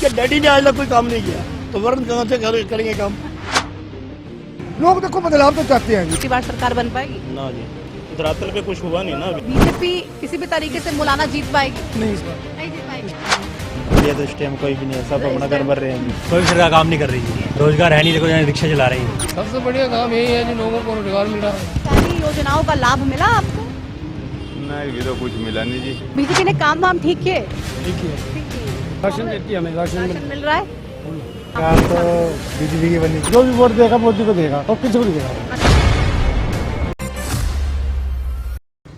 इसके डैडी ने आज तक कोई काम नहीं किया, तो वरुण कहाँ से करेंगे काम? लोग देखो बदलाव तो चाहते हैं। इसी बार सरकार बन पाएगी? ना जी, धरातल पे कुछ हुआ नहीं ना अभी। बीजेपी किसी भी तरीके से मुलाना जीत पाएगी? नहीं, इस बार नहीं जीत पाएगी। ये तो इस टाइम कोई भी नहीं है, सब अपना घर भर रहे हैं। कोई सरकार काम नहीं कर रही है, रोजगार है नहीं, देखो रिक्शा चला रही है। सबसे बढ़िया काम यही है जो लोगों को रोजगार मिल रहा है। सारी योजनाओं का लाभ मिला आपको? नहीं, तो कुछ मिला नहीं जी। बीजेपी ने काम वाम ठीक किए? ठीक है, राशन देती है हमें, राशन मिल रहा है? तो बीजेपी की बनी, जो भी वोट देगा मोदी को देगा और किसी को नहीं देगा।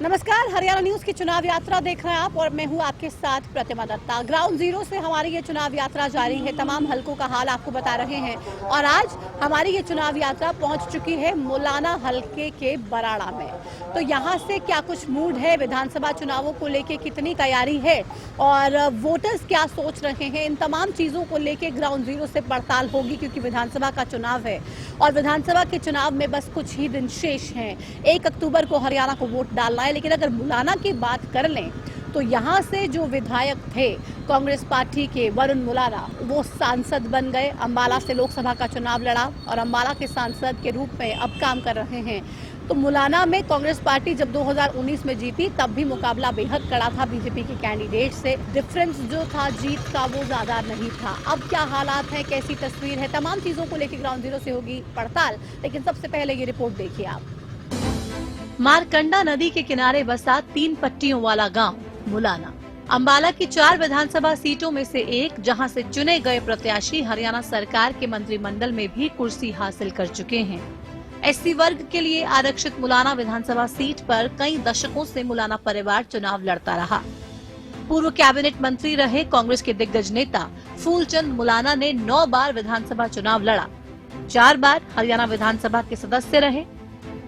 नमस्कार, हरियाणा न्यूज की चुनाव यात्रा देख रहे हैं आप और मैं हूं आपके साथ प्रतिमा दत्ता। ग्राउंड जीरो से हमारी ये चुनाव यात्रा जारी है, तमाम हलकों का हाल आपको बता रहे हैं और आज हमारी ये चुनाव यात्रा पहुंच चुकी है मुलाना हलके के बराड़ा में। तो यहां से क्या कुछ मूड है, विधानसभा चुनावों को लेके कितनी तैयारी है और वोटर्स क्या सोच रहे हैं, इन तमाम चीजों को लेके ग्राउंड जीरो से पड़ताल होगी क्योंकि विधानसभा का चुनाव है और विधानसभा के चुनाव में बस कुछ ही दिन शेष हैं। 1 अक्टूबर को हरियाणा को वोट डालना है, लेकिन अगर मुलाना की बात कर लें तो यहाँ से जो विधायक थे कांग्रेस पार्टी के वरुण मुलाना, वो सांसद बन गए। अंबाला से लोकसभा का चुनाव लड़ा और अंबाला के सांसद के रूप में अब काम कर रहे हैं। तो मुलाना में कांग्रेस पार्टी जब 2019 में जीती तब भी मुकाबला बेहद कड़ा था बीजेपी के कैंडिडेट से। डिफरेंस जो था जीत का वो ज्यादा नहीं था। अब क्या हालात है, कैसी तस्वीर है, तमाम चीजों को लेकर ग्राउंड जीरो से होगी पड़ताल। लेकिन सबसे पहले ये रिपोर्ट देखिए आप। मारकंडा नदी के किनारे बसा 3 पट्टियों वाला गांव मुलाना अंबाला की 4 विधानसभा सीटों में से एक, जहां से चुने गए प्रत्याशी हरियाणा सरकार के मंत्रिमंडल में भी कुर्सी हासिल कर चुके हैं। एससी वर्ग के लिए आरक्षित मुलाना विधानसभा सीट पर कई दशकों से मुलाना परिवार चुनाव लड़ता रहा। पूर्व कैबिनेट मंत्री रहे कांग्रेस के दिग्गज नेता फूलचंद मुलाना ने 9 बार विधानसभा चुनाव लड़ा, 4 बार हरियाणा विधानसभा के सदस्य रहे।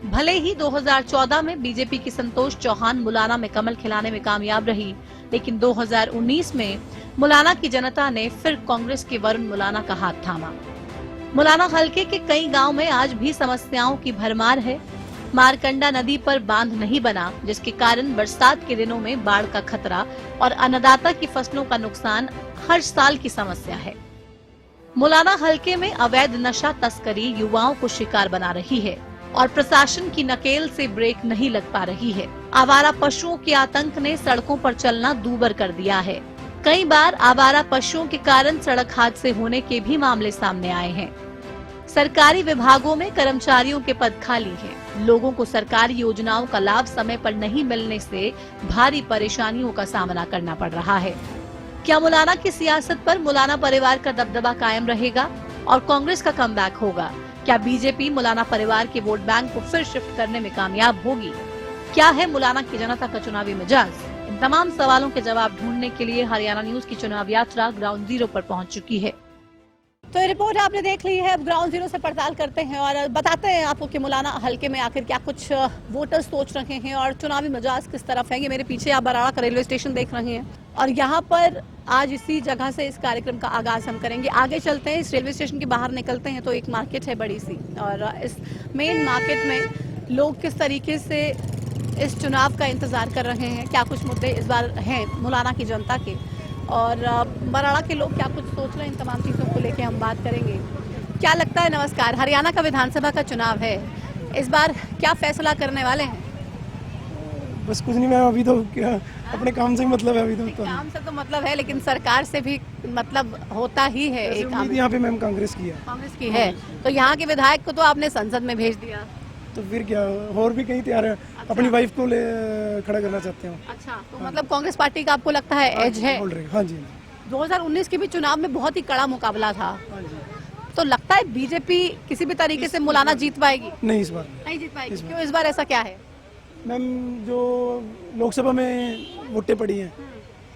भले ही 2014 में बीजेपी की संतोष चौहान मुलाना में कमल खिलाने में कामयाब रही, लेकिन 2019 में मुलाना की जनता ने फिर कांग्रेस के वरुण मुलाना का हाथ थामा। मुलाना हलके के कई गांव में आज भी समस्याओं की भरमार है। मारकंडा नदी पर बांध नहीं बना, जिसके कारण बरसात के दिनों में बाढ़ का खतरा और अन्नदाता की फसलों का नुकसान हर साल की समस्या है। मुलाना हलके में अवैध नशा तस्करी युवाओं को शिकार बना रही है और प्रशासन की नकेल से ब्रेक नहीं लग पा रही है। आवारा पशुओं के आतंक ने सड़कों पर चलना दूभर कर दिया है। कई बार आवारा पशुओं के कारण सड़क हादसे होने के भी मामले सामने आए हैं। सरकारी विभागों में कर्मचारियों के पद खाली हैं। लोगों को सरकारी योजनाओं का लाभ समय पर नहीं मिलने से भारी परेशानियों का सामना करना पड़ रहा है। क्या मुलाना की सियासत पर मुलाना परिवार का दबदबा कायम रहेगा और कांग्रेस का कमबैक होगा? क्या बीजेपी मुलाना परिवार के वोट बैंक को फिर शिफ्ट करने में कामयाब होगी? क्या है मुलाना की जनता का चुनावी मिजाज? इन तमाम सवालों के जवाब ढूंढने के लिए हरियाणा न्यूज की चुनाव यात्रा ग्राउंड जीरो पर पहुंच चुकी है। तो ये रिपोर्ट आपने देख ली है। अब ग्राउंड जीरो से पड़ताल करते हैं और बताते हैं आपको कि मुलाना हलके में आखिर क्या कुछ वोटर्स सोच रहे हैं और चुनावी मिजाज किस तरफ है। ये मेरे पीछे आप बराड़ा का रेलवे स्टेशन देख रहे हैं और यहाँ पर आज इसी जगह से इस कार्यक्रम का आगाज हम करेंगे। आगे चलते हैं, इस रेलवे स्टेशन के बाहर निकलते हैं तो एक मार्केट है बड़ी सी और इस मेन मार्केट में लोग किस तरीके से इस चुनाव का इंतजार कर रहे हैं, क्या कुछ मुद्दे इस बार हैं मुलाना की जनता के और बराड़ा के लोग क्या कुछ सोच रहे हैं, इन तमाम चीज़ों को लेके हम बात करेंगे। क्या लगता है, नमस्कार, हरियाणा का विधानसभा का चुनाव है, इस बार क्या फैसला करने वाले हैं? बस कुछ नहीं मैम, अभी तो क्या अपने काम से ही मतलब है। अभी तो काम से तो मतलब है, लेकिन सरकार से भी मतलब होता ही है। एक काम यहाँ पे मैम कांग्रेस की है। कांग्रेस की है तो यहाँ के विधायक को तो आपने संसद में भेज दिया, तो फिर क्या और भी कहीं तैयार है। अच्छा। अपनी वाइफ को खड़ा करना चाहते हैं। अच्छा, तो मतलब कांग्रेस पार्टी का आपको लगता है एज है? हाँ जी। 2019 के भी चुनाव में बहुत ही कड़ा मुकाबला था, हाँ जी। तो लगता है बीजेपी किसी भी तरीके से मुलाना जीत पाएगी? नहीं, इस बार नहीं जीत पाएगी। क्यों इस बार ऐसा क्या है? मैम जो लोकसभा में वोटें पड़ी हैं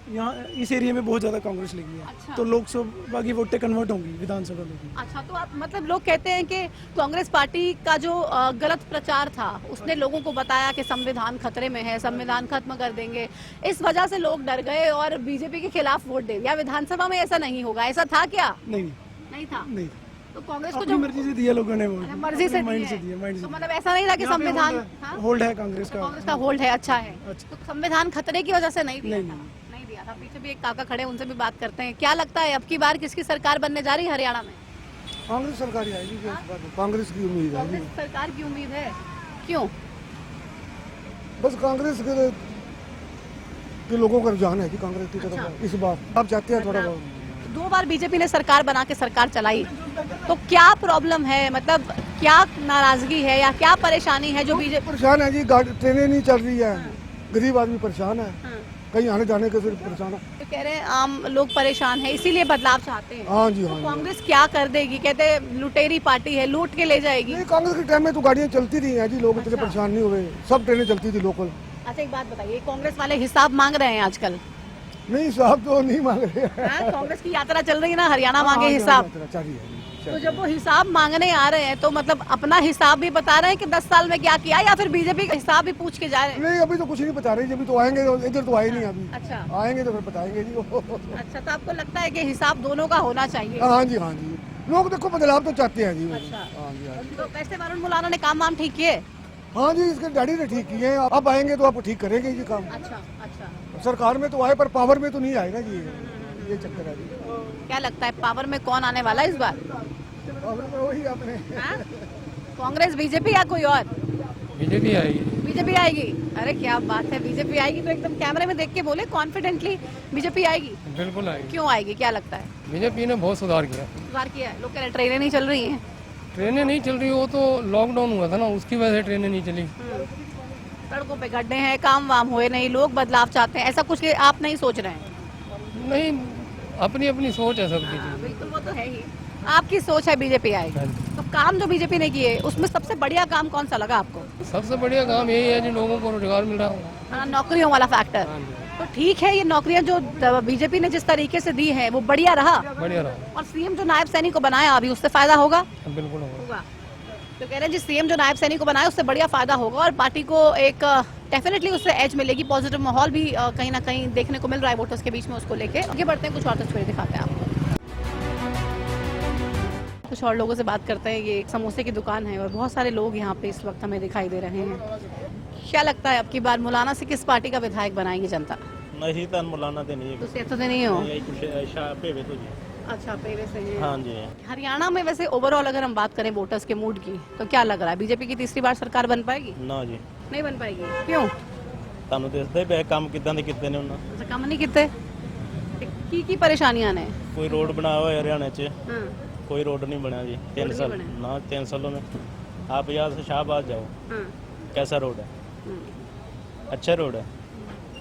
यहाँ इस एरिया में बहुत ज्यादा कांग्रेस लगी है। अच्छा। तो लोकसभा की वोटें कन्वर्ट होंगी विधानसभा में भी। अच्छा, तो आप मतलब लोग कहते हैं कि कांग्रेस पार्टी का जो गलत प्रचार था उसने लोगों को बताया कि संविधान खतरे में है, संविधान खत्म कर देंगे, इस वजह से लोग डर गए और बीजेपी के खिलाफ वोट दे दिया। विधानसभा में ऐसा नहीं होगा, ऐसा था क्या? नहीं था। नहीं, तो कांग्रेस को अपनी जो मर्जी से दिया लोगों ने वोट, मर्जी से माइंड से दिया दिया, माइंड से तो मतलब ऐसा नहीं था कि संविधान होल्ड है कांग्रेस का। कांग्रेस का होल्ड है, अच्छा है। अच्छा। तो संविधान खतरे की वजह से नहीं दिया था? नहीं। नहीं दिया था। अच्छा, पीछे भी एक काका खड़े हैं, उनसे भी बात करते हैं। क्या लगता है अब की बार किसकी सरकार बनने जा रही है हरियाणा में? कांग्रेस सरकार ही आएगी, कांग्रेस की उम्मीद है। कांग्रेस सरकार की उम्मीद है, क्यों? बस कांग्रेस के लोगों का रुझान है कि कांग्रेस की तरफ इस बार आप चाहते हैं थोड़ा बहुत। 2 बार बीजेपी ने सरकार बना के सरकार चलाई, तो क्या प्रॉब्लम है, मतलब क्या नाराजगी है या क्या परेशानी है जो बीजेपी? परेशान है जी, ट्रेनें नहीं चल रही है, गरीब आदमी परेशान है, कहीं आने जाने के सिर्फ परेशान है। तो कह रहे हैं आम लोग परेशान है, इसीलिए बदलाव चाहते हैं। हाँ जी, तो हाँ जी। कांग्रेस क्या कर देगी? कहते हैं लुटेरी पार्टी है, लूट के ले जाएगी। नहीं, कांग्रेस के टाइम में तो गाड़ियाँ चलती रही हैं जी, लोग इतने परेशान नहीं हुए, सब ट्रेनें चलती थी लोकल। अच्छा, एक बात बताइए, कांग्रेस वाले हिसाब मांग रहे हैं आजकल? नहीं, साहब तो नहीं मांग रहे हैं। कांग्रेस की यात्रा चल रही है ना, हरियाणा मांगे हिसाब। चाहिए। तो जब वो हिसाब मांगने आ रहे हैं तो मतलब अपना हिसाब भी बता रहे हैं कि 10 साल में क्या किया, या फिर बीजेपी का हिसाब भी पूछ के जा रहे हैं? नहीं, अभी तो कुछ नहीं बता रहे, अभी तो आएंगे, इधर तो आए नहीं अभी। अच्छा, आएंगे तो फिर बताएंगे जी। अच्छा, तो आपको लगता है कि हिसाब दोनों का होना चाहिए? हाँ जी, हाँ जी, लोग देखो बदलाव तो चाहते हैं जी। अच्छा। हाँ जी, हाँ जी। तो वैसे वरुण मुलाना ने काम वाम ठीक किए? हाँ जी, इसके डैडी ने ठीक किए हैं, आप आएंगे तो आप ठीक करेंगे जी काम। अच्छा अच्छा। सरकार में तो आए पर पावर में तो नहीं आएगा जी, ये चक्कर है जी। क्या लगता है पावर में कौन आने वाला है इस बार? पावर में वही अपने हाँ? कांग्रेस, बीजेपी या कोई और? बीजेपी आएगी। बीजेपी आएगी? अरे क्या बात है, बीजेपी आएगी तो एकदम कैमरे में देख के बोले कॉन्फिडेंटली बीजेपी आएगी। बिल्कुल आएगी। क्यों आएगी, क्या लगता है? बीजेपी ने बहुत सुधार किया। सुधार किया है? लोग कह रहे हैं ट्रेनें नहीं चल रही हैं। ट्रेनें नहीं चल रही, वो तो लॉकडाउन हुआ था ना, उसकी वजह से ट्रेनें नहीं चली। सड़कों पे गड्ढे हैं, काम वाम हुए नहीं, लोग बदलाव चाहते हैं, ऐसा कुछ आप नहीं सोच रहे हैं? नहीं, अपनी अपनी सोच है सबकी। बिल्कुल, वो तो है ही। आपकी सोच है बीजेपी आएगी, तो काम जो बीजेपी ने किए उसमें सबसे बढ़िया काम कौन सा लगा आपको? सबसे बढ़िया काम यही है जिन लोगों को रोजगार मिल रहा हो। हाँ, नौकरियों वाला फैक्टर। तो ठीक है, ये नौकरियां जो बीजेपी ने जिस तरीके से दी है वो बढ़िया रहा। बढ़िया रहा। और सीएम जो नायब सैनिक को बनाया अभी, उससे फायदा होगा? बिल्कुल होगा। तो कह रहे हैं जिस सीएम जो नायब सैनिक को बनाया उससे बढ़िया फायदा होगा और पार्टी को एक डेफिनेटली उससे एज मिलेगी। पॉजिटिव माहौल भी कहीं ना कहीं देखने को मिल रहा है वोटर्स के बीच में, उसको लेके आगे बढ़ते हैं, कुछ और तस्वीरें दिखाते हैं आपको। कुछ और लोगों से बात करते हैं। ये एक समोसे की दुकान है और बहुत सारे लोग यहाँ पे इस वक्त हमें दिखाई दे रहे हैं। क्या लगता है अब की बार मुलाना से किस पार्टी का विधायक बनाएंगे जनता? नहीं तो मुलाना तो नहीं है। तो सेहत से नहीं हो? यही कुछ ऐसा पे वे तो जी। अच्छा, पेवे से है। हाँ जी। हरियाणा में वैसे ओवरऑल अगर हम बात करें वोटर्स के मूड की, तो क्या लग रहा है बीजेपी की तीसरी बार सरकार बन पाएगी? ना जी, नहीं बन पाएगी। क्यों? ਤੁਹਾਨੂੰ ਦੱਸਦੇ ਪਏ ਕੰਮ ਕਿਦਾਂ ਦੇ ਕੀਤੇ ਨੇ ਉਹਨਾਂ। अच्छा, काम नहीं किते की परेशानियां ने? ਕੋਈ ਰੋਡ ਬਣਾਇਆ ਹੋਇਆ ਹਰਿਆਣੇ 'ਚ, हाँ। कोई रोड नहीं बना जी। 3 साल बना। ना 3 सालों में आप यहाँ से शाहबाद जाओ, हाँ। कैसा रोड है? हम्म, अच्छा रोड है।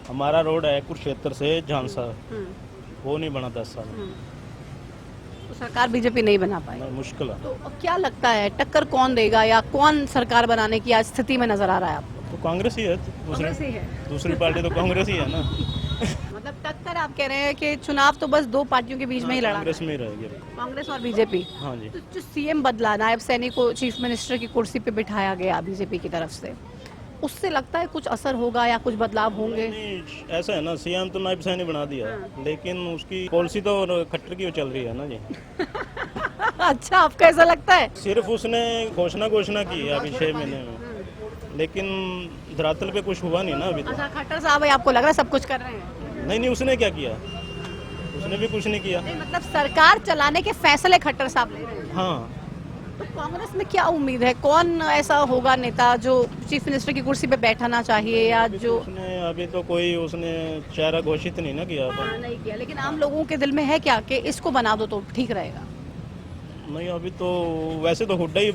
हमारा रोड है कुरुक्षेत्र से झांसा, हम्म, वो नहीं बना 10 साल में। तो सरकार बीजेपी नहीं बना पाई। नहीं, मुश्किल है। तो अब क्या लगता है टक्कर कौन देगा या कौन सरकार बनाने की आज स्थिति में नजर आ रहा है आपको? तो कांग्रेस ही है। कांग्रेस ही है। दूसरी पार्टी तो कांग्रेस ही है ना। मतलब टक्कर आप कह रहे हैं कि चुनाव तो बस 2 पार्टियों के बीच में ही लड़ा, कांग्रेस में ही रहेगी। कांग्रेस और बीजेपी। हाँ जी। तो जो सीएम बदला, नायब सैनिक को चीफ मिनिस्टर की कुर्सी पे बिठाया गया बीजेपी की तरफ से, उससे लगता है कुछ असर होगा या कुछ बदलाव होंगे? नहीं, ऐसा है ना, सीएम तो नायब सैनी बना दिया, लेकिन उसकी पॉलिसी तो खट्टर की चल रही है ना जी। अच्छा, आपको ऐसा लगता है? सिर्फ उसने घोषणा की है अभी 6 महीने में, लेकिन धरातल पे कुछ हुआ नहीं ना अभी तो। अच्छा, खट्टर साहब है, आपको लग रहा है सब कुछ कर रहे हैं? नहीं, उसने क्या किया? उसने भी कुछ नहीं किया। नहीं, मतलब सरकार चलाने के फैसले खट्टर साहब ले रहे हैं। हाँ, तो कांग्रेस में क्या उम्मीद है, कौन ऐसा होगा नेता जो चीफ मिनिस्टर की कुर्सी पे बैठना चाहिए या जो? उसने अभी तो कोई उसने चेहरा घोषित नहीं ना किया था। नहीं किया, लेकिन आम लोगों के दिल में है क्या कि इसको बना दो तो ठीक रहेगा? नहीं, अभी तो वैसे तो हुड्डा ही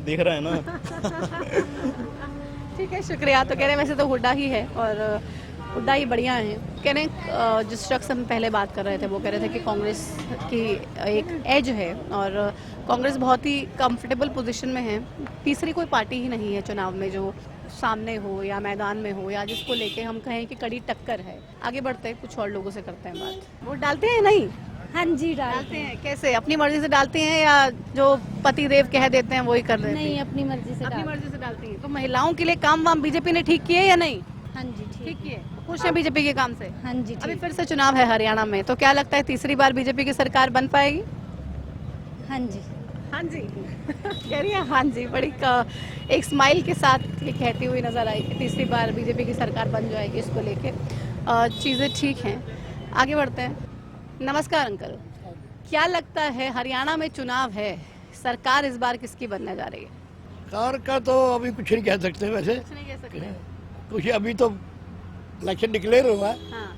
दिख रहा है ना। ठीक है, शुक्रिया। तो कह रहे हैं वैसे तो हुड्डा ही है और हुड्डा ही बढ़िया है। कह रहे हैं जिस शख्स हम पहले बात कर रहे थे वो कह रहे थे कि कांग्रेस की एक एज है और कांग्रेस बहुत ही कंफर्टेबल पोजीशन में है। तीसरी कोई पार्टी ही नहीं है चुनाव में जो सामने हो या मैदान में हो या जिसको लेके हम कहें कि कड़ी टक्कर है। आगे बढ़ते हैं, कुछ और लोगों से करते हैं बात। वोट डालते हैं नहीं? हाँ जी, डालते हैं। कैसे, अपनी मर्जी से डालते हैं या जो पति देव कह देते हैं वही कर रहे हैं? नहीं, अपनी मर्जी से अपनी मर्जी से डालती हैं। तो महिलाओं के लिए काम वाम बीजेपी ने ठीक किए या नहीं? हाँ जी, ठीक किए। खुश है बीजेपी के काम से? हाँ जी, अभी फिर से चुनाव है हरियाणा में, तो क्या लगता है तीसरी बार बीजेपी की सरकार बन पाएगी? हाँ जी, हाँ जी। कह रही है हाँ जी, बड़ी एक स्माइल के साथ ये कहती हुई नजर आई कि तीसरी बार बीजेपी की सरकार बन जाएगी। इसको लेके चीज़ें ठीक हैं। आगे बढ़ते हैं। नमस्कार अंकल, क्या लगता है हरियाणा में चुनाव है, सरकार इस बार किसकी बनने जा रही है? कार का तो अभी कुछ नहीं कह सकते, वैसे कुछ नहीं कह सकते। कुछ अभी तो इलेक्शन डिक्लेयर हुआ है, हाँ।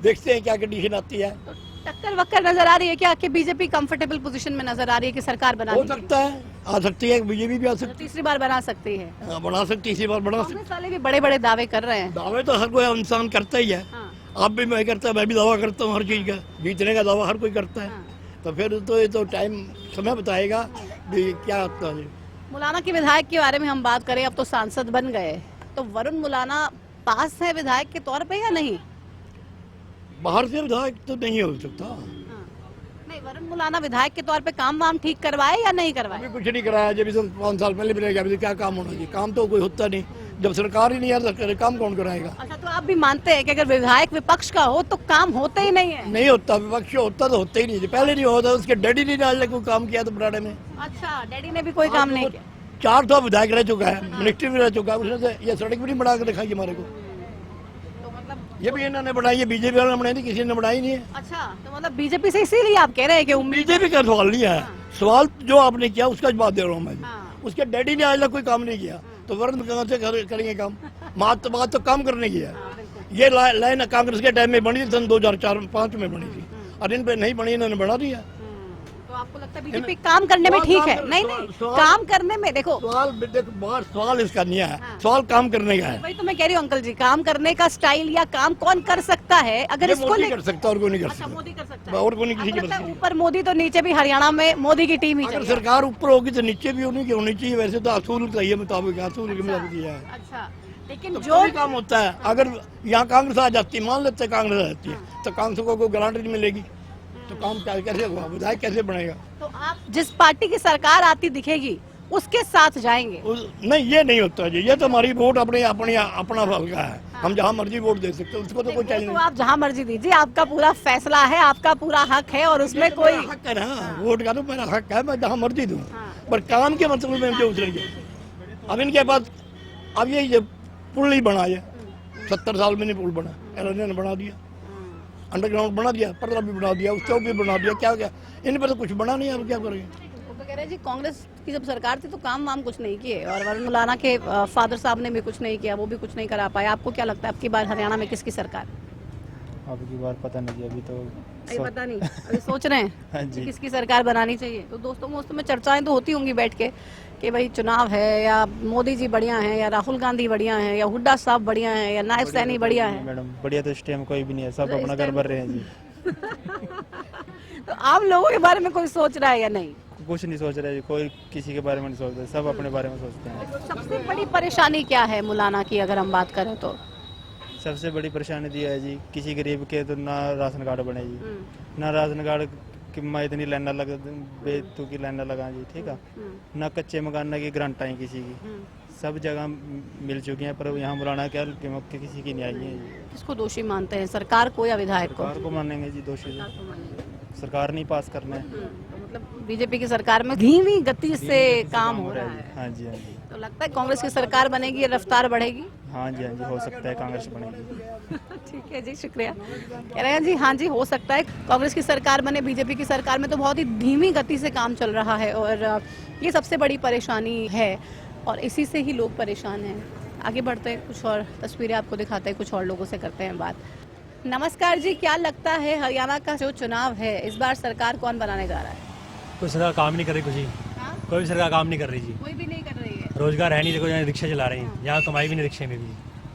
देखते हैं क्या कंडीशन आती है। तो टक्कर वक्कर नजर आ रही है क्या कि बीजेपी कंफर्टेबल पोजीशन में नजर आ रही है कि सरकार बना हो सकता है, आ सकती है, बीजेपी भी आ सकती तीसरी बार बना सकती है? है, बना सकती है, इसी बार बना सकती कांग्रेस वाले भी बड़े बड़े दावे कर रहे हैं। है। दावे तो हर कोई इंसान करता ही है, हाँ, आप भी, मैं करता हूँ, मैं भी दावा करता हूँ हर चीज़ का, जीतने का दावा हर कोई करता है। हाँ। तो फिर तो ये तो टाइम समय बताएगा भी क्या होता है। मुलाना के विधायक के बारे में हम बात करें, अब तो सांसद बन गए, तो वरुण मुलाना पास है विधायक के तौर पे या नहीं? बाहर से विधायक तो नहीं हो सकता, नहीं, वरुण मुलाना विधायक के तौर पे काम वाम ठीक करवाए या नहीं करवाए? अभी कुछ नहीं कराया, जब तो 5 साल पहले मिलेगा, अभी तो क्या काम होना चाहिए, काम तो कोई होता नहीं, जब सरकार ही नहीं है तो काम कौन कराएगा। अच्छा, तो आप भी मानते हैं कि अगर विधायक विपक्ष का हो तो काम होते ही नहीं है? नहीं होता, विपक्ष होता तो होता ही नहीं, पहले नहीं होता, उसके डैडी ने आज तक कोई काम किया तो बुराड़े में। अच्छा, डैडी ने भी कोई काम नहीं किया? 4 तो विधायक रह चुका है, मिनिस्ट्री भी रह चुका है, उसने तो ये सड़क भी नहीं बना के दिखाई हमारे को, तो मतलब ये भी इन्होंने बनाई है, बीजेपी वालों ने बनाई थी, किसी ने बनाई नहीं है। अच्छा, तो मतलब बीजेपी से इसीलिए आप कह रहे हैं कि उम्मीद? बीजेपी का सवाल नहीं है, सवाल जो आपने किया उसका जवाब दे रहा हूँ मैं। हाँ। उसके डैडी ने आज तक कोई काम नहीं किया, तो वरुण कहाँ से करेंगे काम? बात तो काम करने की है। ये लाइन कांग्रेस के टाइम में बनी थी, सन 2004-5 में बनी थी, और इन पे नहीं बनी, इन्होंने बढ़ा दिया। तो आपको लगता है बीजेपी काम करने में ठीक है? नहीं नहीं, काम करने में देखो, सवाल इसका नहीं है, सवाल काम करने का है। वही तो मैं कह रही हूँ अंकल जी, काम करने का स्टाइल या काम कौन कर सकता है अगर ये इसको मोदी कर सकता है और कोई नहीं कर अच्छा, सकता, मोदी कर सकता है, और कोई नहीं, किसी की आपको लगता है बस ऊपर मोदी तो नीचे भी हरियाणा में मोदी की टीम ही अगर चाहिए? सरकार ऊपर होगी तो नीचे भी उन्हीं की होनी चाहिए, वैसे तो असूल का ये मुताबिक असूल के मुताबिक किया है, अच्छा, लेकिन तो जो काम होता है। अगर यहाँ कांग्रेस आ जाती है, मान लेते कांग्रेस आ जाती है, तो कांग्रेस को कोई गारंटी नहीं मिलेगी, तो काम कैसे होगा, विधायक कैसे बनेगा? तो आप जिस पार्टी की सरकार आती दिखेगी उसके साथ जाएंगे? नहीं, ये नहीं होता जी, ये तो हमारी वोट अपने अपना हल्का है, हम जहाँ मर्जी वोट दे सकते हैं, उसको तो कोई चैलेंज तो आप जहाँ मर्जी दीजिए, आपका पूरा फैसला है, आपका पूरा हक है, और उसमें कोई हक है ना, वोट का तो मेरा हक है, मैं जहाँ मर्जी दूँ, पर काम के मतलब में जो उतरेंगे। अब इनके पास अब ये पुल नहीं बना है, 70 साल में नहीं पुल बना, इन्होंने बना दिया, अंडरग्राउंड बना दिया, पटरा भी बना दिया, उस चौक भी बना दिया, क्या क्या इन पर तो कुछ बना नहीं है, अब क्या करेंगे? तो कह रहे जी कांग्रेस की जब सरकार थी तो काम वाम कुछ नहीं किए, और वरुण मुलाना के फादर साहब ने भी कुछ नहीं किया, वो भी कुछ नहीं करा पाए। आपको क्या लगता है आपकी बार हरियाणा में किसकी सरकार? अब की बार पता नहीं, अभी तो अभी पता नहीं, अभी सोच रहे हैं हाँ कि जी। किसकी सरकार बनानी चाहिए। तो दोस्तों में चर्चाएं तो होती होंगी बैठ के कि भाई चुनाव है, या मोदी जी बढ़िया हैं, या राहुल गांधी बढ़िया हैं, या हुड्डा साहब बढ़िया हैं, या नायब सैनी बढ़िया है। मैडम बढ़िया तो इस टाइम कोई भी नहीं है, सब अपना घर भर रहे हैं जी। तो आप लोगों के बारे में कोई सोच रहा है या नहीं? कुछ नहीं सोच रहे जी, कोई किसी के बारे में नहीं सोचता, सब अपने बारे में सोचते हैं। सबसे बड़ी परेशानी क्या है मुलाना की अगर हम बात करें तो? सबसे बड़ी परेशानी दी है जी, किसी गरीब के तो ना राशन कार्ड बने जी, ना राशन कार्ड कि मैं इतनी लाइना लगा, बेतु की लाइना लगा जी, ठीक है, ना कच्चे मकान की ग्रांट आई किसी की, सब जगह मिल चुकी हैं, पर यहाँ मुलाना क्या किसी की नहीं आई है जी। किसको दोषी मानते हैं, सरकार को या विधायक को? सरकार को मानेंगे जी दोषी, सरकार नहीं पास करना है। तो मतलब बीजेपी की सरकार में धीमी गति से काम हो रहा है। हाँ जी, हाँ जी, तो लगता है कांग्रेस की सरकार बनेगी, रफ्तार बढ़ेगी? हाँ जी, हाँ जी, हो सकता है कांग्रेस बनेगी। ठीक है जी, शुक्रिया। कह रहे हैं जी हाँ जी, हो सकता है कांग्रेस की सरकार बने। बीजेपी की सरकार में तो बहुत ही धीमी गति से काम चल रहा है, और ये सबसे बड़ी परेशानी है, और इसी से ही लोग परेशान हैं। आगे बढ़ते हैं, कुछ और तस्वीरें आपको दिखाते हैं, कुछ और लोगों से करते हैं बात। नमस्कार जी, क्या लगता है हरियाणा का जो चुनाव है इस बार सरकार कौन बनाने जा रहा है? कोई सरकार काम नहीं कर रही, कुछ ही हाँ? कोई भी सरकार काम नहीं कर रही जी। कोई भी नहीं कर रही है। रोजगार है नहीं, देखो यहाँ रिक्शा चला रही हैं, यहाँ कमाई भी नहीं रिक्शे में भी।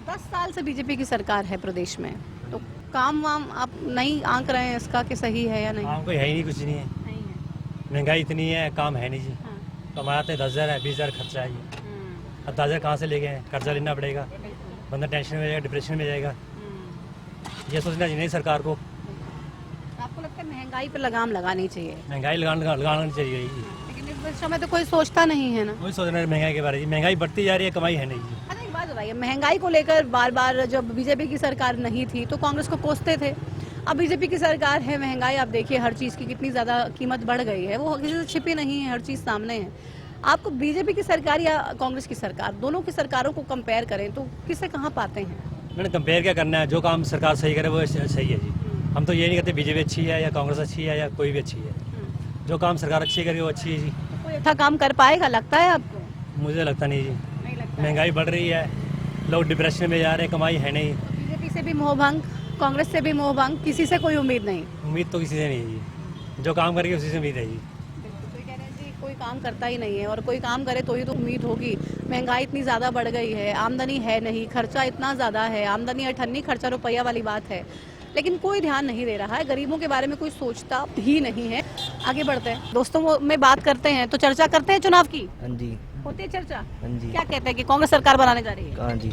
10 साल से बीजेपी की सरकार है प्रदेश में, तो काम वाम आप नहीं आंक रहे हैं इसका कि सही है या नहीं? काम कोई है ही नहीं, कुछ नहीं है, नहीं है। महंगाई इतनी है, काम है नहीं जी। हाँ। कमाते 10,000 है, 20,000 खर्चा है ये। अब 10,000 कहाँ से ले गए, कर्जा लेना पड़ेगा, बंदा टेंशन में जाएगा, डिप्रेशन में जाएगा। ये सोचना चाहिए नहीं सरकार को, आपको लगता है महंगाई पर लगाम लगानी चाहिए, महंगाई लगानी चाहिए। लेकिन इस वर्षों में तो कोई सोचता नहीं है ना। कोई सोचना है महंगाई के बारे में, महंगाई बढ़ती जा रही है, कमाई है नहीं जी। अच्छा एक बात बताइए, महंगाई को लेकर बार बार जब बीजेपी की सरकार नहीं थी तो कांग्रेस को कोसते थे, अब बीजेपी की सरकार है, महंगाई आप देखिए हर चीज़ की कितनी ज़्यादा कीमत बढ़ गई है, वो किसी से छिपी नहीं है, हर चीज़ सामने है। आपको बीजेपी की सरकार या कांग्रेस की सरकार, दोनों की सरकारों को कंपेयर करें तो किसे कहाँ पाते हैं? मैंने कंपेयर क्या करना है, जो काम सरकार सही करे वो सही है जी। हम तो ये नहीं कहते बीजेपी अच्छी है या कांग्रेस अच्छी है या कोई भी अच्छी है। जो काम सरकार अच्छी करेगी वो अच्छी है जी। कोई अच्छा काम कर पाएगा लगता है आपको? मुझे लगता नहीं जी। नहीं लगता। महंगाई बढ़ रही है, लोग डिप्रेशन में जा रहे हैं, कमाई है नहीं। बीजेपी से भी मोहभंग, कांग्रेस से भी मोहभंग, किसी से कोई उम्मीद नहीं। उम्मीद तो किसी से नहीं है जी। जो काम करेगी उसी से उम्मीद है जी। कोई कह रहे हैं जी कोई काम करता ही नहीं है, और कोई काम करे तो ही तो उम्मीद होगी। महंगाई इतनी ज़्यादा बढ़ गई है, आमदनी है नहीं, खर्चा इतना ज़्यादा है, आमदनी अठन्नी खर्चा रुपया वाली बात है, लेकिन कोई ध्यान नहीं दे रहा है। गरीबों के बारे में कोई सोचता ही नहीं है। आगे बढ़ते हैं, दोस्तों में बात करते हैं। तो चर्चा करते हैं चुनाव की। हाँ जी, होती है चर्चा? हाँ जी, क्या कहते हैं कि कांग्रेस सरकार बनाने जा रही है? हाँ जी।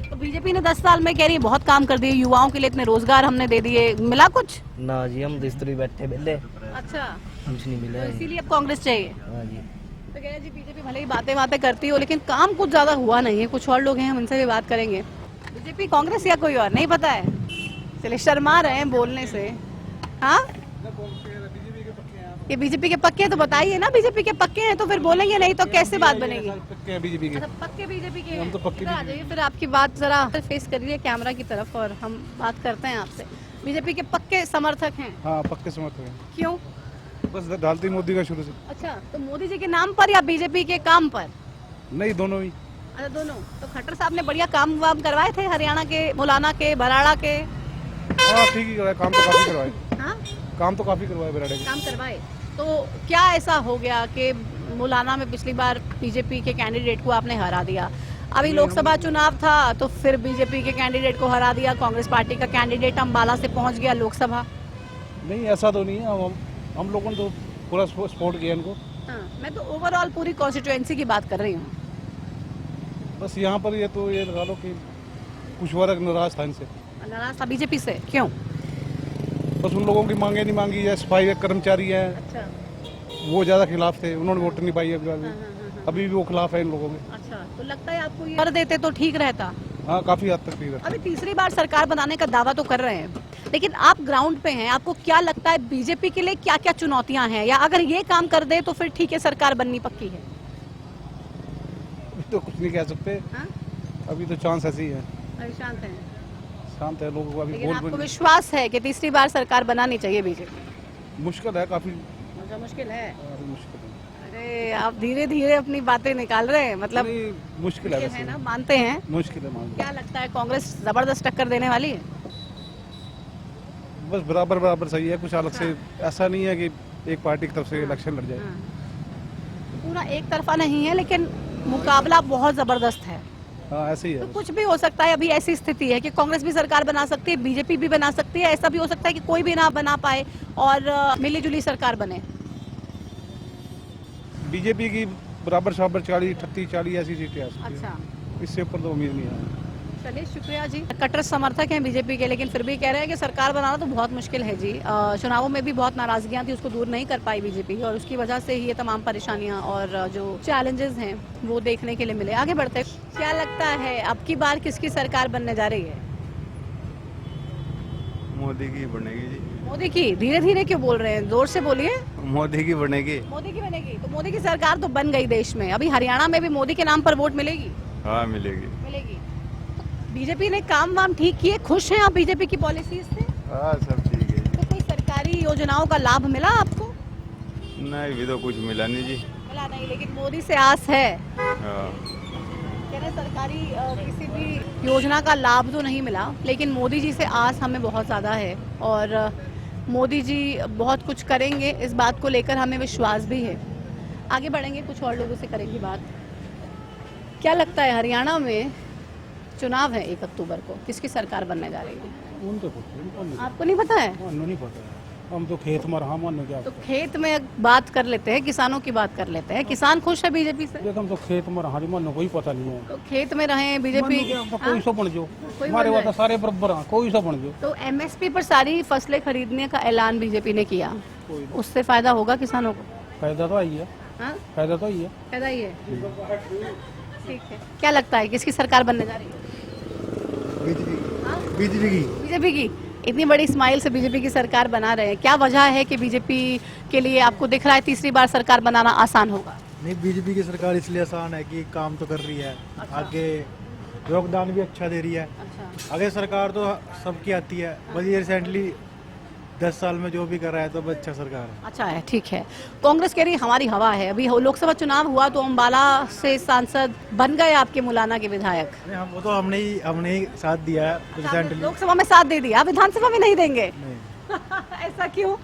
तो बीजेपी ने 10 साल में कह रही है बहुत काम कर दिए, युवाओं के लिए इतने रोजगार हमने दे दिए, मिला कुछ? ना जी, हम तो इस तरह ही बैठे बेले, अच्छा, कुछ नहीं मिला तो है। इसीलिए अब कांग्रेस चाहिए। हाँ जी। तो कह रहे जी बीजेपी भले ही बातें करती हो, लेकिन काम कुछ ज्यादा हुआ नहीं है। कुछ और लोग हैं, हम इनसे भी बात करेंगे। बीजेपी, कांग्रेस या कोई और, नहीं पता है? चलिए, शर्मा रहे हैं बोलने से। हाँ, ये बीजेपी के पक्के हैं तो बताइए ना। बीजेपी के पक्के हैं तो फिर बोलेंगे, नहीं तो कैसे बात बनेगी? बीजेपी अच्छा, पक्के बीजेपी के हैं। तो पक्के इधर आ जाइए, फिर आपकी बात जरा फेस करिए कैमरा की तरफ और हम बात करते हैं आपसे। बीजेपी के पक्के समर्थक हैं? हाँ, पक्के समर्थक हैं। क्यों? बस डालती मोदी का शुरू से। अच्छा, तो मोदी जी के नाम पर या बीजेपी के काम पर? नहीं, दोनों ही। अच्छा, दोनों। तो खट्टर साहब ने बढ़िया काम वाम करवाए थे हरियाणा के, मुलाना के, बराड़ा के। हाँ, ठीक ही करवाए, काम तो काफी करवाए। हाँ, काम तो काफी करवाए बराड़े के। काम करवाए। तो क्या ऐसा हो गया कि मुलाना में पिछली बार बीजेपी के कैंडिडेट को आपने हरा दिया? अभी लोकसभा चुनाव था तो फिर बीजेपी के कैंडिडेट को हरा दिया, कांग्रेस पार्टी का कैंडिडेट अम्बाला से पहुंच गया लोकसभा। नहीं, ऐसा तो नहीं है। हम लोगों ने तो पूरा सपोर्ट किया इनको। हाँ, मैं तो ओवरऑल पूरी कॉन्स्टिट्यूएंसी की बात कर रही हूँ। बस यहाँ पर ये लगा लो कि कुछ वर्ग नाराज था इनसे। नाराज था बीजेपी से, क्यों? बस उन लोगों की मांगे नहीं मांगी है। सफाई कर्मचारी हैं, अच्छा, वो ज्यादा खिलाफ थे, उन्होंने वोट नहीं पाई अभी भी वो खिलाफ है इन लोगों के। अच्छा, तो लगता है आपको ये कर देते तो ठीक रहता? हाँ, काफी हद तक ठीक है। अभी तीसरी बार सरकार बनाने का दावा तो कर रहे हैं, लेकिन आप ग्राउंड पे हैं, आपको क्या लगता है बीजेपी के लिए क्या क्या चुनौतियां हैं, या अगर ये काम कर दे तो फिर ठीक है सरकार बननी पक्की है? तो कुछ नहीं कह सकते। हाँ? अभी तो चांस ऐसे ही है, अभी शांत हैं, शांत है लोगों को। अभी लेकिन आपको बोल विश्वास है कि तीसरी बार सरकार बनानी चाहिए बीजेपी? मुश्किल है काफी। मुश्किल है? मुश्किल है। अरे, आप धीरे धीरे अपनी बातें निकाल रहे हैं, मतलब नहीं, मुश्किल है है ना, मानते हैं? मुश्किल है मान लो। क्या लगता है कांग्रेस जबरदस्त टक्कर देने वाली है? बस बराबर बराबर सही है, कुछ अलग से ऐसा नहीं है कि एक पार्टी की तरफ से इलेक्शन लड़ जाए। पूरा एक तरफा नहीं है, लेकिन मुकाबला बहुत जबरदस्त है। हाँ, ऐसे ही तो है। कुछ भी हो सकता है। अभी ऐसी स्थिति है कि कांग्रेस भी सरकार बना सकती है, बीजेपी भी बना सकती है, ऐसा भी हो सकता है कि कोई भी ना बना पाए और मिली जुली सरकार बने। बीजेपी की बराबर 40-38-40 ऐसी सीटें आ सकती हैं। अच्छा, इससे ऊपर तो उम्मीद नहीं है। चलिए, शुक्रिया जी। कट्टर समर्थक हैं बीजेपी के, लेकिन फिर भी कह रहे हैं कि सरकार बनाना तो बहुत मुश्किल है जी। चुनावों में भी बहुत नाराजगियां थी, उसको दूर नहीं कर पाई बीजेपी, और उसकी वजह से ही ये तमाम परेशानियां और जो चैलेंजेस हैं वो देखने के लिए मिले। आगे बढ़ते, क्या लगता है अब की बार किसकी सरकार बनने जा रही है? मोदी की बनेगी जी। मोदी की? धीरे धीरे क्यों बोल रहे हैं, जोर से बोलिए। मोदी की बनेगी। मोदी की बनेगी? तो मोदी की सरकार तो बन गई देश में, अभी हरियाणा में भी मोदी के नाम पर वोट मिलेगी? हाँ, मिलेगी। मिलेगी। बीजेपी ने काम वाम ठीक किए, खुश हैं आप बीजेपी की पॉलिसीज से? हाँ, सब ठीक है। तो कोई सरकारी योजनाओं का लाभ मिला आपको? नहीं, अभी तो कुछ मिला नहीं जी। मिला नहीं, लेकिन मोदी से आस है? हाँ। कह रहे सरकारी किसी भी योजना का लाभ तो नहीं मिला, लेकिन मोदी जी से आस हमें बहुत ज़्यादा है, और मोदी जी बहुत कुछ करेंगे, इस बात को लेकर हमें विश्वास भी है। आगे बढ़ेंगे, कुछ और लोगों से करेंगे बात। क्या लगता है हरियाणा में चुनाव है 1 अक्टूबर को, किसकी सरकार बनने जा रही है? आपको नहीं पता है? नहीं पता है, हम तो खेत में रहा मानो क्या। तो खेत में बात कर लेते हैं, किसानों की बात कर लेते हैं। किसान खुश है बीजेपी से? हम तो खेत में रहा मानो कोई पता नहीं है। तो खेत में रहे बीजेपी, कोई सो बन जो कोई हमारे बन वहाँ जाए। तो सारे बराबर हैं, कोई सो बन जो। तो एमएसपी पर सारी फसलें खरीदने का ऐलान बीजेपी ने किया, उससे फायदा होगा किसानों को? फायदा तो आई है। हाँ? फायदा तो ही है। फायदा ही है। ठीक है, क्या लगता है किसकी सरकार बनने जा रही है? बीजेपी की। बीजेपी की? इतनी बड़ी स्माइल से बीजेपी की सरकार बना रहे हैं, क्या वजह है कि बीजेपी के लिए आपको दिख रहा है तीसरी बार सरकार बनाना आसान होगा? नहीं, बीजेपी की सरकार इसलिए आसान है कि काम तो कर रही है। अच्छा। आगे योगदान भी अच्छा दे रही है। अच्छा। आगे सरकार तो सबकी आती है, बस ये रिसेंटली 10 साल में जो भी कर रहा है तो अच्छा सरकार है। अच्छा है, ठीक है। कांग्रेस कह रही है हमारी हवा है। अभी लोकसभा चुनाव हुआ तो अम्बाला से सांसद बन गए आपके मुलाना के विधायक। अरे हम वो तो हमने ही साथ दिया है रिसेंटली। लोकसभा में साथ दे दिया, विधानसभा में नहीं देंगे? ऐसा क्यों?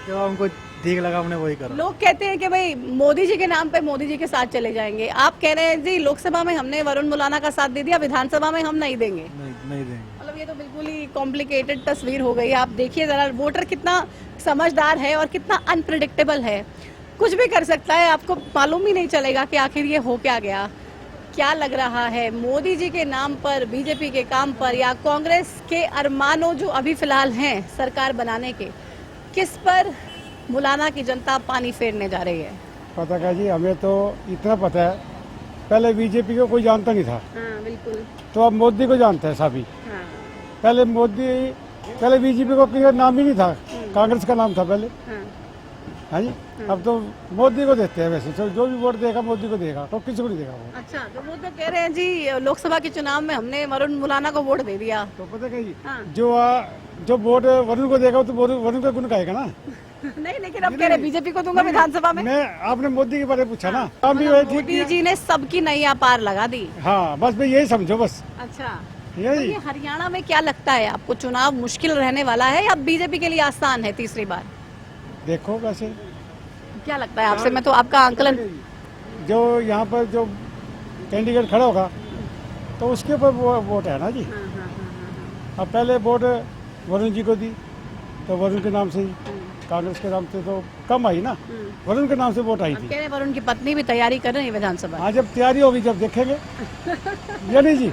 जो हमको ठीक लगा हमने वही करा। लोग कहते हैं कि भाई मोदी जी के नाम पे मोदी जी के साथ चले जाएंगे। आप कह रहे हैं जी लोकसभा में हमने वरुण मुलाना का साथ दे दिया, विधानसभा में हम नहीं देंगे। नहीं देंगे। मतलब ये तो बिल्कुल ही कॉम्प्लिकेटेड तस्वीर हो गई। आप देखिए जरा, वोटर कितना समझदार है और कितना अनप्रिडिक्टेबल है, कुछ भी कर सकता है, आपको मालूम ही नहीं चलेगा कि आखिर ये हो क्या गया। क्या लग रहा है, मोदी जी के नाम पर, बीजेपी के काम पर, या कांग्रेस के अरमानों जो अभी फिलहाल हैं सरकार बनाने के, किस पर मुलाना की जनता पानी फेरने जा रही है? पता क्या जी, हमें तो इतना पता है, पहले बीजेपी को कोई जानता नहीं था। हाँ, बिल्कुल। तो अब मोदी को जानता है सभी। हाँ। पहले बीजेपी को किसी का नाम ही नहीं था, कांग्रेस का नाम था पहले। हाँ। हाँ जी, अब तो मोदी को देते हैं। वैसे तो जो भी वोट देगा मोदी को देगा, तो किसी को नहीं देगा वो। अच्छा, तो वो तो कह रहे हैं जी लोकसभा के चुनाव में हमने वरुण मुलाना को वोट दे दिया। तो पता क्या जी, हाँ। जो वोट वरुण को देगा तो वरुण का गुण गाएगा ना। नहीं, लेकिन अब कह रहे बीजेपी को दूंगा विधानसभा में। मैं आपने मोदी के बारे में पूछा ना, काम भी वही ठीक मोदी किया। जी ने सबकी नैया पार लगा दी। हाँ, बस भाई यही समझो बस। अच्छा, तो यही ये हरियाणा में क्या लगता है आपको, चुनाव मुश्किल रहने वाला है या बीजेपी के लिए आसान है तीसरी बार? देखो वैसे क्या लगता है आपसे? मैं तो आपका आंकलन। जो यहाँ पर जो कैंडिडेट खड़ा होगा तो उसके ऊपर वोट है ना जी। अब पहले वोट वरुण जी को दी तो वरुण के नाम से ही, कांग्रेस के नाम से तो कम आई ना, वरुण के नाम से वोट आई अब थी। कह रहे हैं वरुण की पत्नी भी तैयारी कर रही है विधानसभा। हाँ, जब तैयारी होगी जब देखेंगे। या नहीं जी,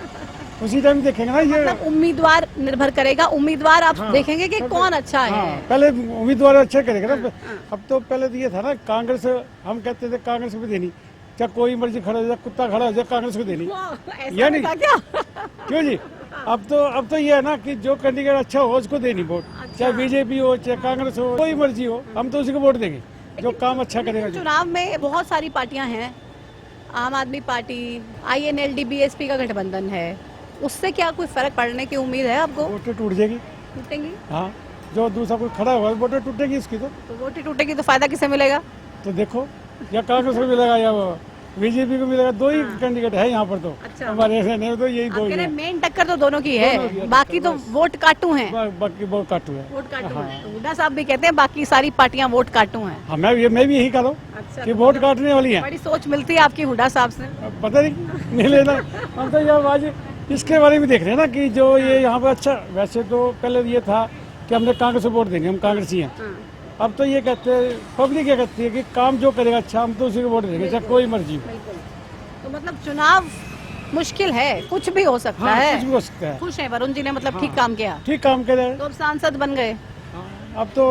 उसी टाइम देखेंगे ना ये। मतलब उम्मीदवार निर्भर करेगा, उम्मीदवार आप देखेंगे कि कौन अच्छा है। हाँ, पहले उम्मीदवार अच्छे करेगा ना। अब तो पहले तो ये था ना, कांग्रेस हम कहते थे कांग्रेस को देनी, चाहे कोई मर्जी खड़ा हो जाए, कुत्ता खड़ा हो जाए, कांग्रेस को देनी। या नहीं? क्या? क्यों जी? अब तो ये है ना कि जो कैंडिडेट अच्छा हो उसको देनी वोट, चाहे बीजेपी हो चाहे कांग्रेस हो, कोई मर्जी हो, हम तो उसी को वोट देंगे जो काम अच्छा करेगा। चुनाव में बहुत सारी पार्टियां हैं, आम आदमी पार्टी, INLD, BSP का गठबंधन है, उससे क्या कोई फर्क पड़ने की उम्मीद है आपको? वोटें टूट जाएगी। टूटेंगी? हाँ, जो दूसरा कोई खड़ा होगा वोटें टूटेगी इसकी। तो वोटें टूटेगी तो फायदा किसे मिलेगा? तो देखो, या कांग्रेस को मिलेगा या बीजेपी को मिलेगा। दो ही कैंडिडेट है यहाँ पर तो। अच्छा। हमारे ऐसे नहीं तो यही दो ही है। मेन टक्कर तो दोनों की है, बाकी तो वोट काटू हैं। बाकी बहुत काटू है। वोट काटू हैं। तो हुड्डा साहब भी कहते हैं बाकी सारी पार्टियां वोट काटू हैं। हाँ, मैं भी यही कह रहा हूँ अच्छा, कि वोट काटने वाली है। बड़ी सोच मिलती है आपकी हुड्डा साहब से। पता नहीं लेना। हम तो ये आज इसके बारे में देख रहे हैं ना कि जो ये यहाँ पर अच्छा, वैसे तो पहले ये था कि हमने कांग्रेस को वोट देंगे, हम कांग्रेसी हैं। अब तो ये कहते हैं, पब्लिक ये कहती है कि काम जो करेगा अच्छा हम तो उसी को वोट देंगे, चाहे कोई मर्जी हो। तो मतलब चुनाव मुश्किल है, कुछ भी हो सकता है। कुछ भी हो सकता है। खुश है वरुण जी ने, मतलब ठीक काम किया। ठीक काम करे। तो अब सांसद बन गए। अब तो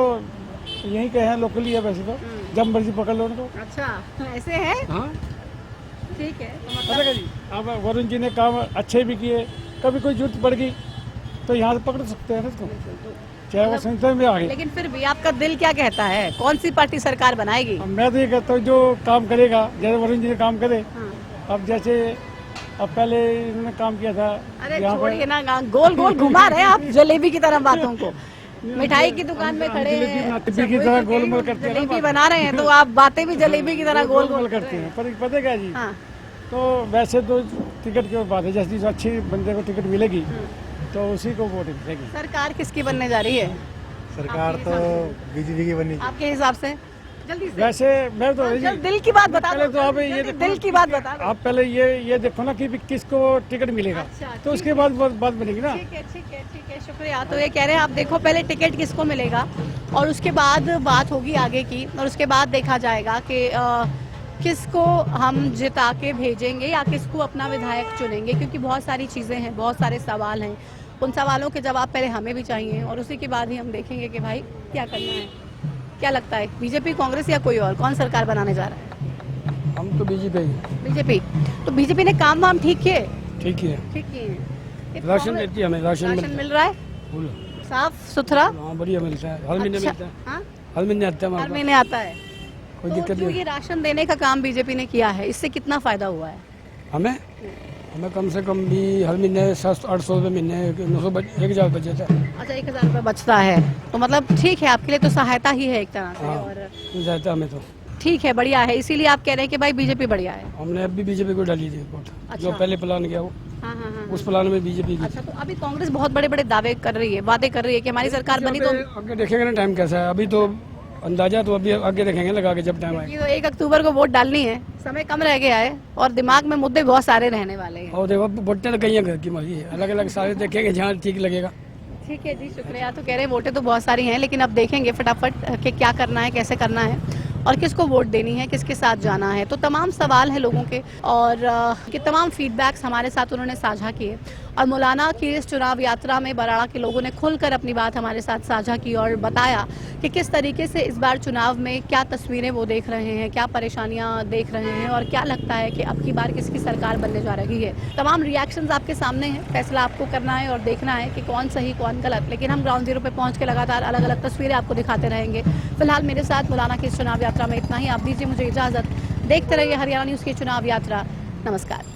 यही कहे हैं, लोकली है वैसे तो, जब मर्जी पकड़ लो उनको। अच्छा, ऐसे है। हाँ, ठीक है। तो पता मतलब क्या जी, अब वरुण जी ने काम अच्छे भी किए, कभी कोई जरूरत पड़ गई तो यहाँ से पकड़ सकते हैं ना इसको, चाहे वो संसद में आ गई। लेकिन फिर भी आपका दिल क्या कहता है, कौन सी पार्टी सरकार बनाएगी? मैं तो ये कहता हूँ जो काम करेगा, जैसे वरुण जी ने काम करे। अब जैसे अब पहले इन्होंने काम किया था अरे यहाँ छोड़िए ना, गोल गोल घुमा रहे हैं आप जलेबी की तरह बातों को। मिठाई की दुकान में खड़े हैं, जलेबी की तरह गोलमोल करते हैं ना, जलेबी बना रहे हैं, तो आप बातें भी जलेबी की तरह गोल गोल करते हैं। पर पता क्या जी, हाँ। तो वैसे तो टिकट की बात है, जैसे अच्छी बंदे को टिकट मिलेगी तो उसी को वोट मिलेगी। सरकार किसकी बनने जा रही है सरकार तो बीजेपी की बननी चाहिए। आपके हिसाब से? जल्दी से। वैसे मैं तो दिल की बात बता पहले दो। तो आप ये जल्दी देखो, दिल की बात बता दो। आप पहले ये देखो ना कि किसको टिकट मिलेगा, अच्छा, तो उसके बाद बात बनेगी ना। ठीक है, ठीक है, ठीक है, शुक्रिया। तो ये कह रहे हैं आप देखो पहले टिकट किसको मिलेगा और उसके बाद बात होगी आगे की, और उसके बाद देखा जाएगा कि किसको हम जिता के भेजेंगे या किसको अपना विधायक चुनेंगे, क्योंकि बहुत सारी चीज़ें हैं, बहुत सारे सवाल हैं। उन सवालों के जवाब पहले हमें भी चाहिए और उसी के बाद ही हम देखेंगे कि भाई क्या करना है। क्या लगता है, बीजेपी, कांग्रेस या कोई और, कौन सरकार बनाने जा रहा है? हम तो बीजेपी। बीजेपी। तो बीजेपी ने काम वाम ठीक किए? ठीक है, ठीक किए हैं। राशन देती है हमें, राशन मिल रहा है फुल, साफ सुथरा? हाँ बढ़िया मिलता है, हर महीने अच्छा, मिलता है, हाँ? हर महीने आता है हर हमारे महीने आता है। कोई तो दिक्कत जो नहीं ये राशन देने का काम बीजेपी ने किया है, इससे कितना फायदा हुआ है? हमें हमें कम से कम भी हर महीने 700-800 रुपये महीने 1,000 बचत है। अच्छा 1,000 रुपये बचता है तो मतलब ठीक है, आपके लिए तो सहायता ही है एक तरह से। हाँ, और जाता हमें तो ठीक है, बढ़िया है, इसीलिए आप कह रहे हैं कि भाई बीजेपी बढ़िया है। हमने अब भी बीजेपी को डाली थी वोट। अच्छा। जो पहले प्लान किया वो हाँ हाँ हाँ। उस प्लान में बीजेपी की। अच्छा तो अभी कांग्रेस बहुत बड़े बड़े दावे कर रही है, वादे कर रही है कि हमारी सरकार बनी तो आगे देखेंगे ना टाइम कैसा है। अभी तो अंदाजा तो अभी आगे देखेंगे लगा के जब टाइम आए। ये तो 1 अक्टूबर को वोट डालनी है, समय कम रह गया है और दिमाग में मुद्दे बहुत सारे रहने वाले हैं। और देखो वोटें तो कहीं घर की मर्जी है, अलग अलग सारे देखेंगे जहाँ ठीक लगेगा। ठीक है जी, शुक्रिया। तो कह रहे हैं वोटें तो बहुत सारी हैं, लेकिन अब देखेंगे फटाफट कि क्या करना है, कैसे करना है और किसको वोट देनी है, किसके साथ जाना है। तो तमाम सवाल हैं लोगों के और कि तमाम फीडबैक्स हमारे साथ उन्होंने साझा किए और मौलाना की इस चुनाव यात्रा में बराड़ा के लोगों ने खुलकर अपनी बात हमारे साथ साझा की और बताया कि किस तरीके से इस बार चुनाव में क्या तस्वीरें वो देख रहे हैं, क्या परेशानियां देख रहे हैं और क्या लगता है कि अब की बार किसकी सरकार बनने जा रही है। तमाम रिएक्शंस आपके सामने हैं, फैसला आपको करना है और देखना है कि कौन सही कौन गलत। लेकिन हम ग्राउंड जीरो पे पहुंच के लगातार अलग अलग तस्वीरें आपको दिखाते रहेंगे। फिलहाल मेरे साथ मौलाना की इस चुनाव यात्रा में इतना ही। आप दीजिए मुझे इजाज़त। देखते रहिए हरियाणा न्यूज़ की चुनाव यात्रा। नमस्कार।